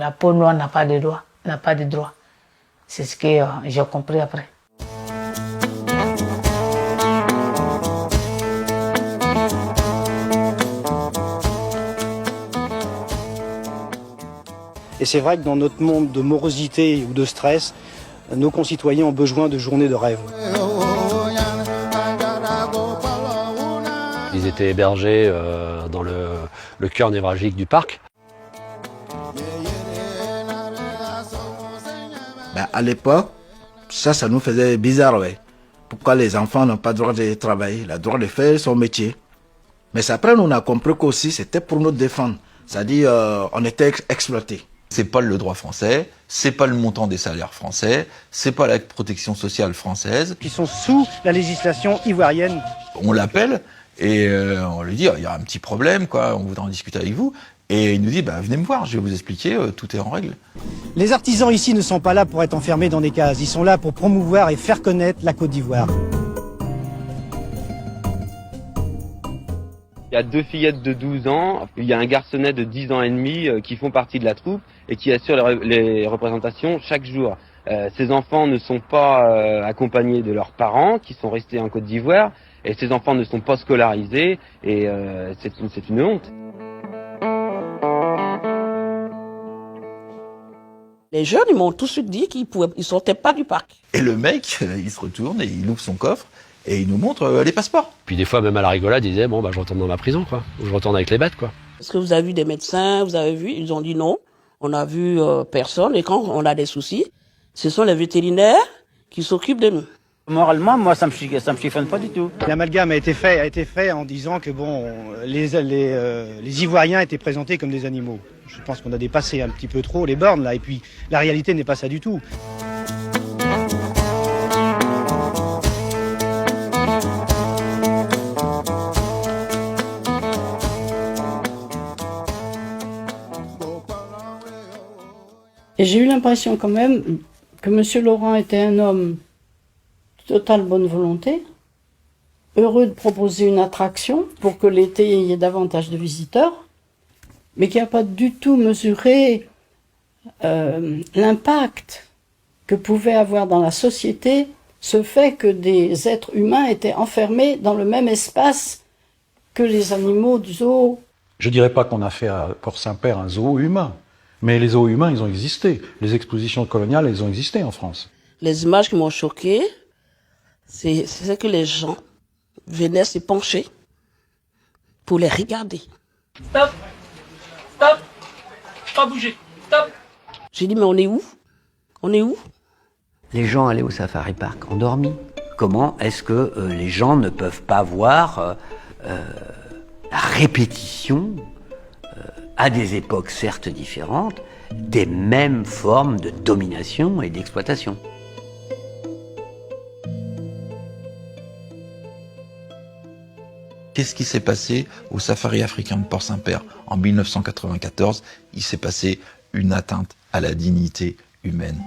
La peau noire n'a pas de droit, n'a pas de droit. C'est ce que j'ai compris après. Et c'est vrai que dans notre monde de morosité ou de stress, nos concitoyens ont besoin de journées de rêve. Ils étaient hébergés dans le cœur névralgique du parc. À l'époque, ça nous faisait bizarre, ouais. Pourquoi les enfants n'ont pas le droit de travailler, le droit de faire son métier. Mais après, on a compris qu'aussi, c'était pour nous défendre. C'est-à-dire, on était exploités. C'est pas le droit français, c'est pas le montant des salaires français, c'est pas la protection sociale française. Qui sont sous la législation ivoirienne. On l'appelle et on lui dit il y a un petit problème, quoi, on voudrait en discuter avec vous. Et il nous dit venez me voir, je vais vous expliquer, tout est en règle. Les artisans ici ne sont pas là pour être enfermés dans des cases, ils sont là pour promouvoir et faire connaître la Côte d'Ivoire. Il y a 2 fillettes de 12 ans, il y a un garçonnet de 10 ans et demi qui font partie de la troupe et qui assurent les représentations chaque jour. Ces enfants ne sont pas accompagnés de leurs parents qui sont restés en Côte d'Ivoire et ces enfants ne sont pas scolarisés et c'est une honte. Les jeunes, ils m'ont tout de suite dit qu'ils ne sortaient pas du parc. Et le mec, il se retourne et il ouvre son coffre et il nous montre les passeports. Puis des fois, même à la rigolade, ils disaient je retourne dans ma prison, quoi. Ou je retourne avec les bêtes, quoi. Est-ce que vous avez vu des médecins, vous avez vu? Ils ont dit non. On a vu personne. Et quand on a des soucis, ce sont les vétérinaires qui s'occupent de nous. Moralement, moi, ça me chiffonne pas du tout. L'amalgame a été fait en disant que les Ivoiriens étaient présentés comme des animaux. Je pense qu'on a dépassé un petit peu trop les bornes là, et puis la réalité n'est pas ça du tout. Et j'ai eu l'impression quand même que M. Laurent était un homme de totale bonne volonté, heureux de proposer une attraction pour que l'été il y ait davantage de visiteurs, mais qui n'a pas du tout mesuré l'impact que pouvait avoir dans la société ce fait que des êtres humains étaient enfermés dans le même espace que les animaux du zoo. Je ne dirais pas qu'on a fait à Port-Saint-Père un zoo humain, mais les zoos humains, ils ont existé. Les expositions coloniales, elles ont existé en France. Les images qui m'ont choquée, c'est que les gens venaient se pencher pour les regarder. Stop! Stop! Pas bouger! Stop! J'ai dit, mais on est où? On est où? Les gens allaient au Safari Park endormis. Comment est-ce que les gens ne peuvent pas voir la répétition, à des époques certes différentes, des mêmes formes de domination et d'exploitation? Qu'est-ce qui s'est passé au safari africain de Port-Saint-Père en 1994? Il s'est passé une atteinte à la dignité humaine.